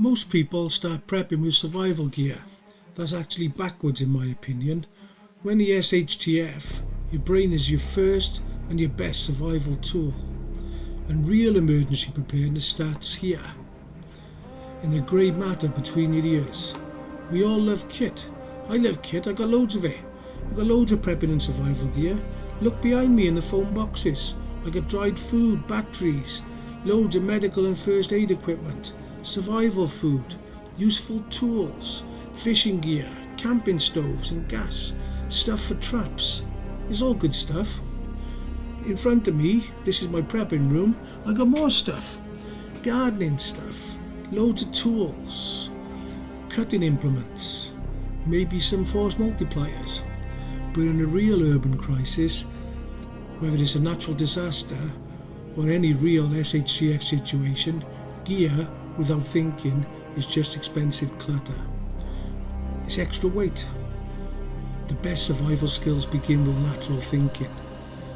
Most people start prepping with survival gear. That's actually backwards in my opinion. When the SHTF, your brain is your first and your best survival tool. And real emergency preparedness starts here, in the grey matter between your ears. We all love kit. I love kit, I got loads of it. I got loads of prepping and survival gear. Look behind me in the foam boxes. I got dried food, batteries, loads of medical and first aid equipment, survival food, useful tools, fishing gear, camping stoves and gas, stuff for traps. It's all good stuff. In front of me, this is my prepping room, I got more stuff. Gardening stuff, loads of tools, cutting implements, maybe some force multipliers. But in a real urban crisis, whether it's a natural disaster or any real SHTF situation, gear without thinking is just expensive clutter. It's extra weight. The best survival skills begin with lateral thinking,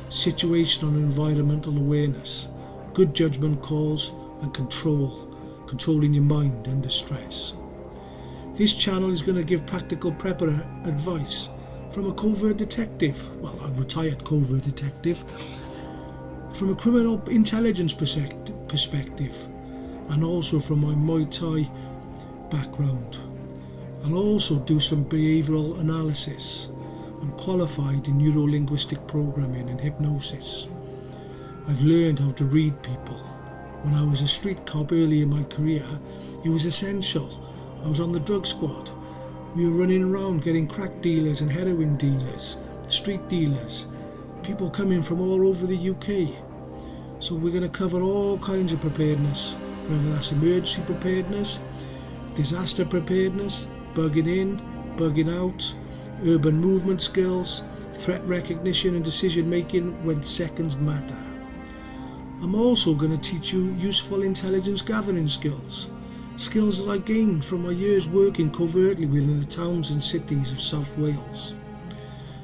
situational and environmental awareness, good judgment calls and controlling your mind under stress. This channel is going to give practical prepper advice from a covert detective, well, a retired covert detective, from a criminal intelligence perspective, and also from my Muay Thai background. I'll also do some behavioural analysis. I'm qualified in neuro-linguistic programming and hypnosis. I've learned how to read people. When I was a street cop early in my career, it was essential. I was on the drug squad. We were running around getting crack dealers and heroin dealers, street dealers, people coming from all over the UK. So we're going to cover all kinds of preparedness, whether that's emergency preparedness, disaster preparedness, bugging in, bugging out, urban movement skills, threat recognition and decision making when seconds matter. I'm also going to teach you useful intelligence gathering skills that I gained from my years working covertly within the towns and cities of South Wales.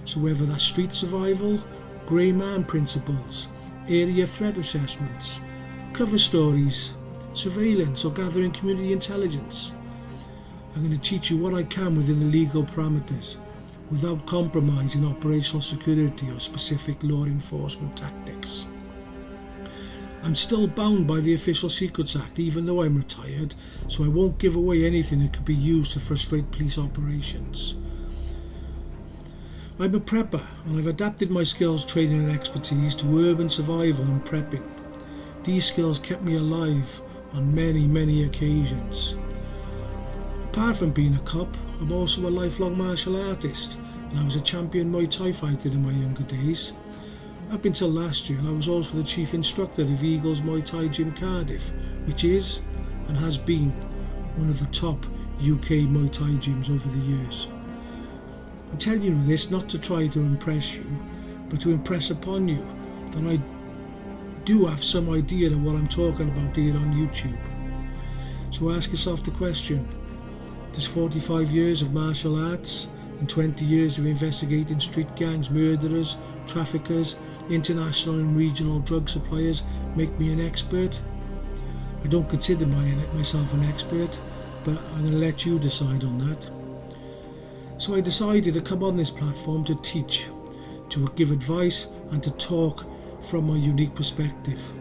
So whether that's street survival, grey man principles, area threat assessments, cover stories, surveillance or gathering community intelligence, I'm going to teach you what I can within the legal parameters without compromising operational security or specific law enforcement tactics. I'm still bound by the Official Secrets Act even though I'm retired, so I won't give away anything that could be used to frustrate police operations. I'm a prepper and I've adapted my skills, training and expertise to urban survival and prepping. These skills kept me alive on many occasions. Apart from being a cop, I'm also a lifelong martial artist and I was a champion Muay Thai fighter in my younger days. Up until last year, I was also the chief instructor of Eagles Muay Thai Gym Cardiff, which is and has been one of the top UK Muay Thai gyms over the years. I'm telling you this not to try to impress you, but to impress upon you that I do have some idea of what I'm talking about here on YouTube. So ask yourself the question, does 45 years of martial arts and 20 years of investigating street gangs, murderers, traffickers, international and regional drug suppliers make me an expert? I don't consider myself an expert, but I'm going to let you decide on that. So I decided to come on this platform to teach, to give advice and to talk from my unique perspective.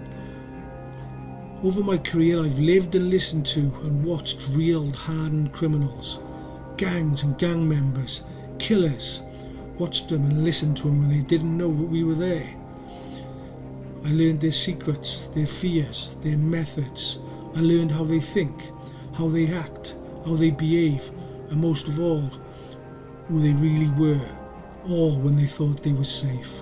Over my career I've lived and listened to and watched real hardened criminals, gangs and gang members, killers, watched them and listened to them when they didn't know that we were there. I learned their secrets, their fears, their methods. I learned how they think, how they act, how they behave, and most of all, who they really were, all when they thought they were safe.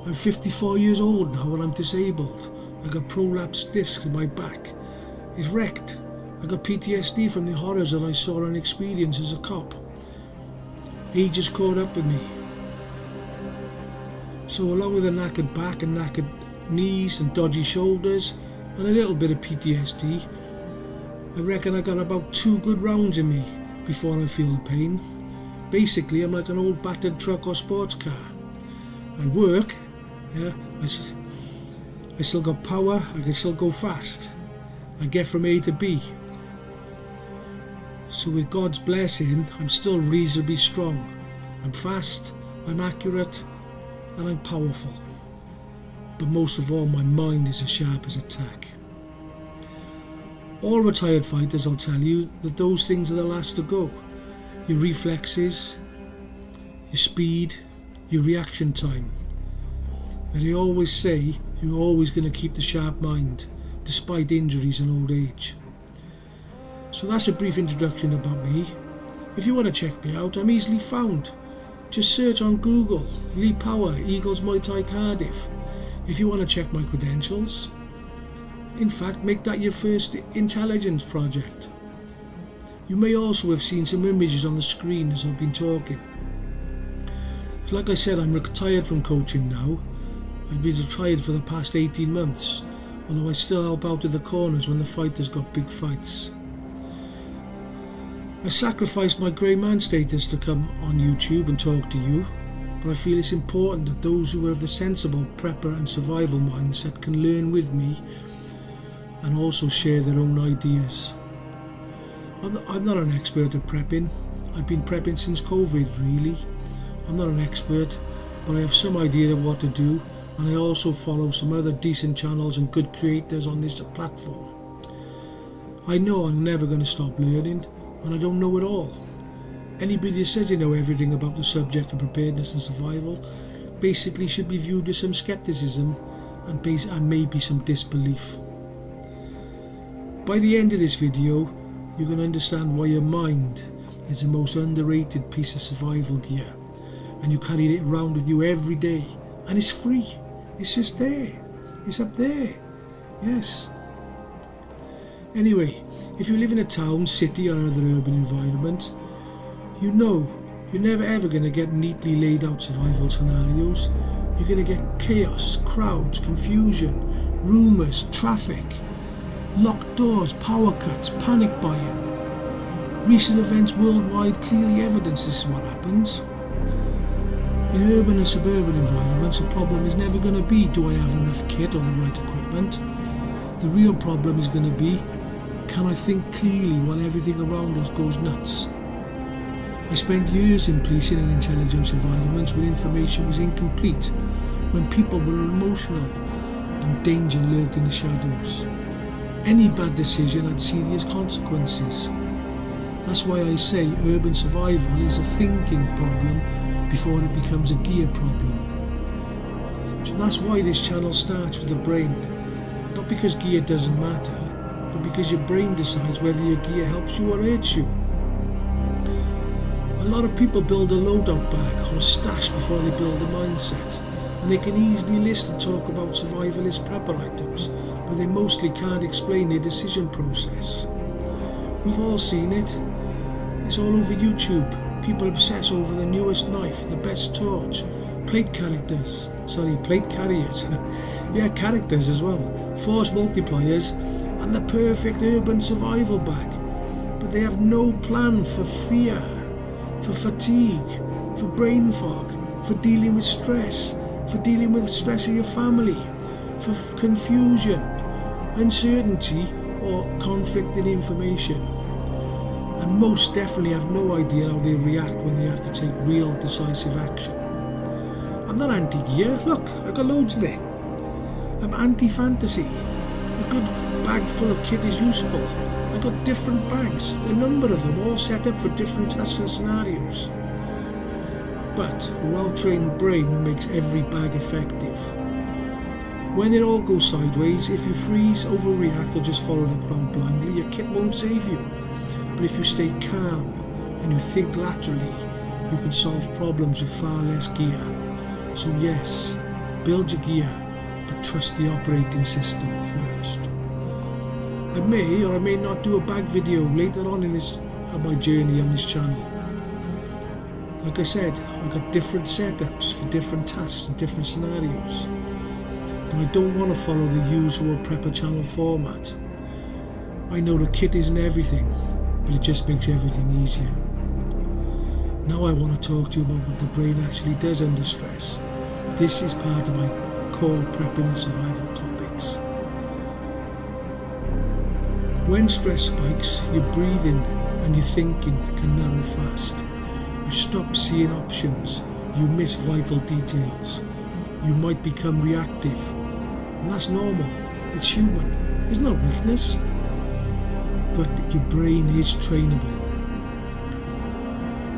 I'm 54 years old now and I'm disabled. I got prolapsed discs in my back. It's wrecked. I got PTSD from the horrors that I saw and experienced as a cop. Age has caught up with me. So along with a knackered back and knackered knees and dodgy shoulders and a little bit of PTSD, I reckon I got about 2 good rounds in me before I feel the pain. Basically I'm like an old battered truck or sports car. I work, yeah, I still got power, I can still go fast. I get from A to B. So with God's blessing, I'm still reasonably strong. I'm fast, I'm accurate, and I'm powerful. But most of all, my mind is as sharp as a tack. All retired fighters will tell you that those things are the last to go. Your reflexes, your speed, your reaction time. And they always say you're always going to keep the sharp mind, despite injuries and old age. So that's a brief introduction about me. If you want to check me out, I'm easily found. Just search on Google, Lee Power, Eagles Muay Thai Cardiff. If you want to check my credentials, in fact, make that your first intelligence project. You may also have seen some images on the screen as I've been talking. So like I said, I'm retired from coaching now. I've been retired for the past 18 months, although I still help out in the corners when the fighters got big fights. I sacrificed my grey man status to come on YouTube and talk to you, but I feel it's important that those who have the sensible prepper and survival mindset can learn with me and also share their own ideas. I'm not an expert at prepping. I've been prepping since COVID really. I'm not an expert, but I have some idea of what to do, and I also follow some other decent channels and good creators on this platform. I know I'm never going to stop learning, and I don't know it all. Anybody that says they know everything about the subject of preparedness and survival basically should be viewed with some skepticism and maybe some disbelief. By the end of this video, you're going to understand why your mind is the most underrated piece of survival gear, and you carry it around with you every day, and it's free. It's just there. It's up there. Yes. Anyway, if you live in a town, city or other urban environment, you know you're never ever going to get neatly laid out survival scenarios. You're going to get chaos, crowds, confusion, rumours, traffic, locked doors, power cuts, panic buying. Recent events worldwide clearly evidence this is what happens. In urban and suburban environments, the problem is never going to be, do I have enough kit or the right equipment? The real problem is going to be, can I think clearly when everything around us goes nuts? I spent years in policing and intelligence environments when information was incomplete, when people were emotional and danger lurked in the shadows. Any bad decision had serious consequences. That's why I say urban survival is a thinking problem before it becomes a gear problem. So that's why this channel starts with the brain. Not because gear doesn't matter, but because your brain decides whether your gear helps you or hurts you. A lot of people build a loadout bag or a stash before they build a mindset, and they can easily list and talk about survivalist prepper items, but they mostly can't explain their decision process. We've all seen it. It's all over YouTube. People obsess over the newest knife, the best torch, plate carriers. Yeah, characters as well, force multipliers, and the perfect urban survival bag. But they have no plan for fear, for fatigue, for brain fog, for dealing with stress, for dealing with the stress of your family, for confusion, uncertainty, or conflicting information. And most definitely have no idea how they react when they have to take real decisive action. I'm not anti-gear, look, I've got loads of it. I'm anti-fantasy. A good bag full of kit is useful. I've got different bags, a number of them, all set up for different tasks and scenarios. But a well-trained brain makes every bag effective. When it all goes sideways, if you freeze, overreact or just follow the crowd blindly, your kit won't save you. But if you stay calm and you think laterally, you can solve problems with far less gear. So yes, build your gear, but trust the operating system first. I may or I may not do a bag video later on in my journey on this channel. Like I said, I've got different setups for different tasks and different scenarios. But I don't want to follow the usual prepper channel format. I know the kit isn't everything, but it just makes everything easier. Now I want to talk to you about what the brain actually does under stress. This is part of my core prepping and survival topics. When stress spikes, your breathing and your thinking can narrow fast. You stop seeing options, you miss vital details. You might become reactive, and that's normal. It's human. It's not weakness, but your brain is trainable.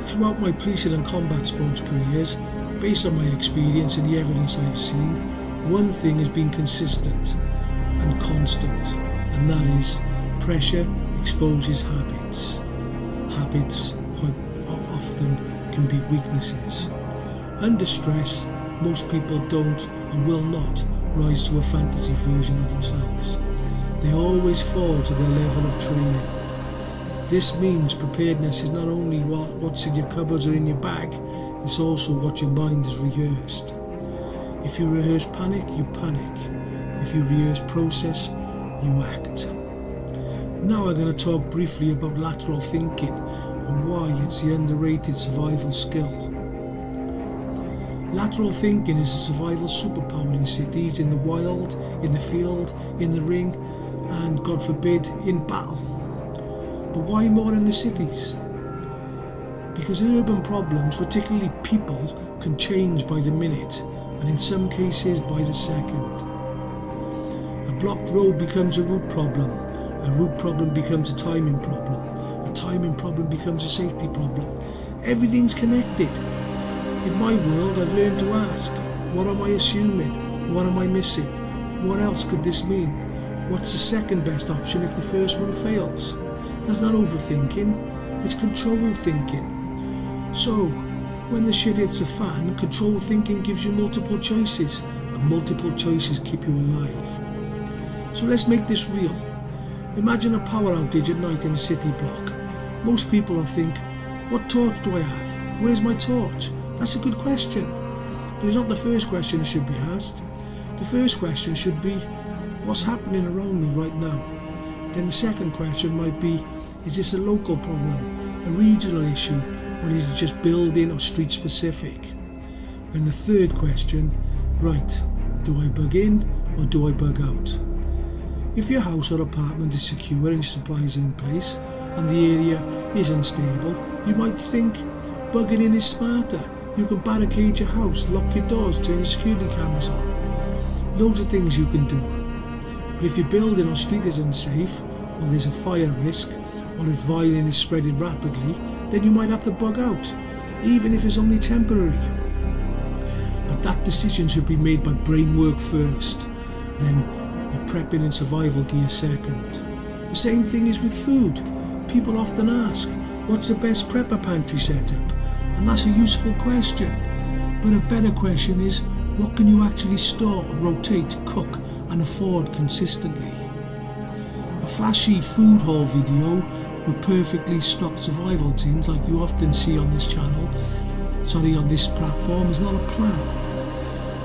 Throughout my policing and combat sports careers, based on my experience and the evidence I've seen, one thing has been consistent and constant, and that is pressure exposes habits. Habits quite often can be weaknesses. Under stress, most people don't and will not rise to a fantasy version of themselves. They always fall to their level of training. This means preparedness is not only what's in your cupboards or in your bag, it's also what your mind has rehearsed. If you rehearse panic, you panic. If you rehearse process, you act. Now I'm going to talk briefly about lateral thinking and why it's the underrated survival skill. Lateral thinking is a survival superpower in cities, in the wild, in the field, in the ring, and God forbid, in battle. But why more in the cities? Because urban problems, particularly people, can change by the minute, and in some cases by the second. A blocked road becomes a route problem. A route problem becomes a timing problem. A timing problem becomes a safety problem. Everything's connected. In my world, I've learned to ask, what am I assuming? What am I missing? What else could this mean? What's the second best option if the first one fails? That's not overthinking, it's controlled thinking. So, when the shit hits the fan, controlled thinking gives you multiple choices, and multiple choices keep you alive. So let's make this real. Imagine a power outage at night in a city block. Most people will think, what torch do I have? Where's my torch? That's a good question, but it's not the first question that should be asked. The first question should be, what's happening around me right now? Then the second question might be, is this a local problem, a regional issue, or is it just building or street specific? And the third question, right, do I bug in or do I bug out? If your house or apartment is secure and your supplies are in place and the area is unstable, you might think bugging in is smarter. You can barricade your house, lock your doors, turn your security cameras on. Loads of things you can do. But if your building or street is unsafe, or there's a fire risk, or if violence is spreading rapidly, then you might have to bug out, even if it's only temporary. But that decision should be made by brain work first, then your prepping and survival gear second. The same thing is with food. People often ask, what's the best prepper pantry setup? And that's a useful question. But a better question is, what can you actually store, rotate, cook and afford consistently? A flashy food haul video with perfectly stocked survival tins like you often see on this on this platform is not a plan.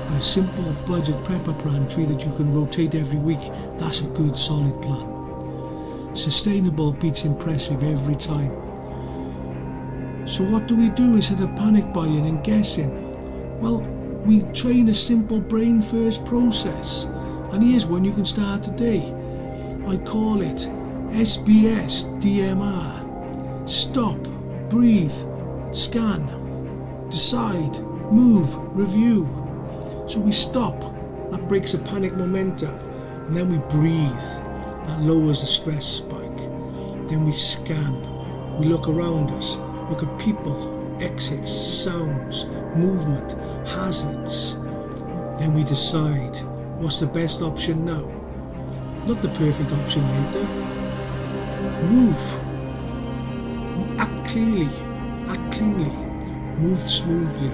But a simple budget prepper pantry that you can rotate every week, that's a good solid plan. Sustainable beats impressive every time. So what do we do instead of panic buying and guessing? Well, we train a simple brain first process, and here's one you can start today. I call it SBS DMR. Stop, breathe, scan, decide, move, review. So we stop, that breaks the panic momentum, and then we breathe, that lowers the stress spike. Then we scan, we look around us, look at people, exits, sounds, movement, hazards. Then we decide, what's the best option now? Not the perfect option later. Move. Act cleanly, move smoothly.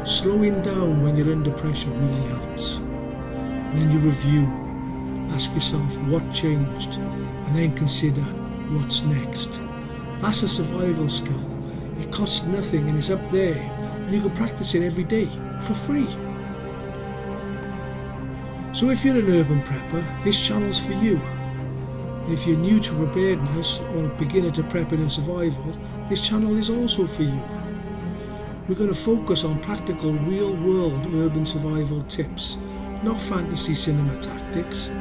Slowing down when you're under pressure really helps. And then you review, ask yourself what changed, and then consider what's next. That's a survival skill. It costs nothing and it's up there, and you can practice it every day for free. So if you're an urban prepper, this channel's for you. If you're new to preparedness or a beginner to prepping and survival, this channel is also for you. We're going to focus on practical, real-world urban survival tips, not fantasy cinema tactics.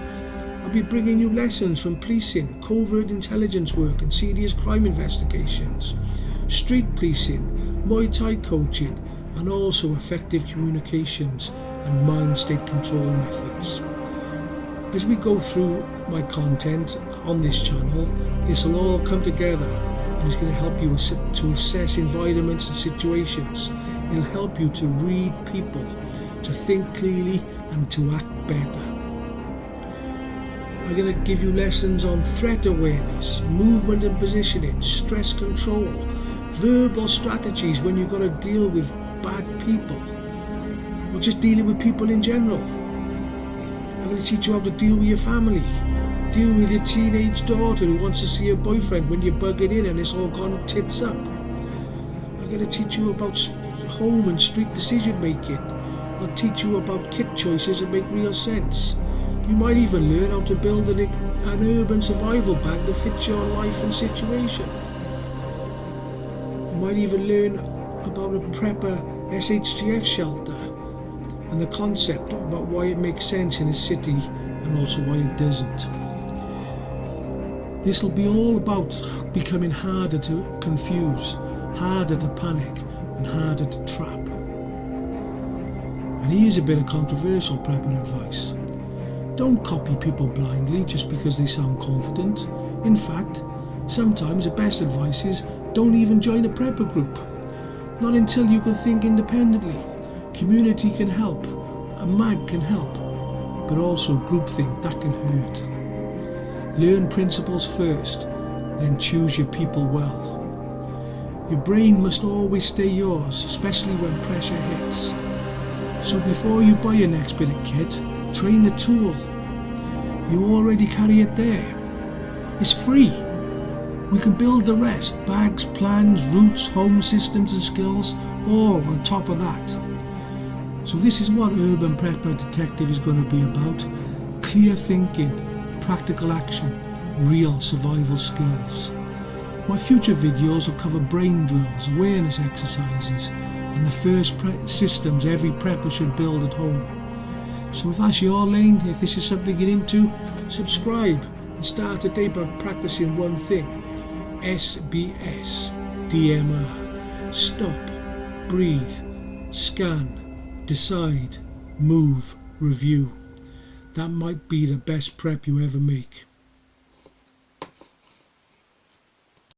I'll be bringing you lessons from policing, covert intelligence work and serious crime investigations, street policing, Muay Thai coaching, and also effective communications and mind state control methods. As we go through my content on this channel, this will all come together and it's going to help you to assess environments and situations. It'll help you to read people, to think clearly and to act better. I'm going to give you lessons on threat awareness, movement and positioning, stress control, verbal strategies when you've got to deal with bad people or just dealing with people in general. I'm going to teach you how to deal with your family, deal with your teenage daughter who wants to see her boyfriend when you bug it in and it's all gone tits up. I'm going to teach you about home and street decision making. I'll teach you about kit choices that make real sense. You might even learn how to build an urban survival bag that fits your life and situation. You might even learn about a prepper SHTF shelter and the concept about why it makes sense in a city and also why it doesn't. This will be all about becoming harder to confuse, harder to panic and harder to trap. And here's a bit of controversial prepper advice. Don't copy people blindly just because they sound confident. In fact, sometimes the best advice is don't even join a prepper group. Not until you can think independently. Community can help, a mag can help, but also groupthink, that can hurt. Learn principles first, then choose your people well. Your brain must always stay yours, especially when pressure hits. So before you buy your next bit of kit, train the tool. You already carry it there. It's free. We can build the rest, bags, plans, routes, home systems and skills, all on top of that. So this is what Urban Prepper Detective is going to be about. Clear thinking, practical action, real survival skills. My future videos will cover brain drills, awareness exercises, and the first systems every prepper should build at home. So if that's your lane, if this is something you're into, subscribe and start today by practicing one thing. SBS, DMR. Stop, breathe, scan, decide, move, review. That might be the best prep you ever make.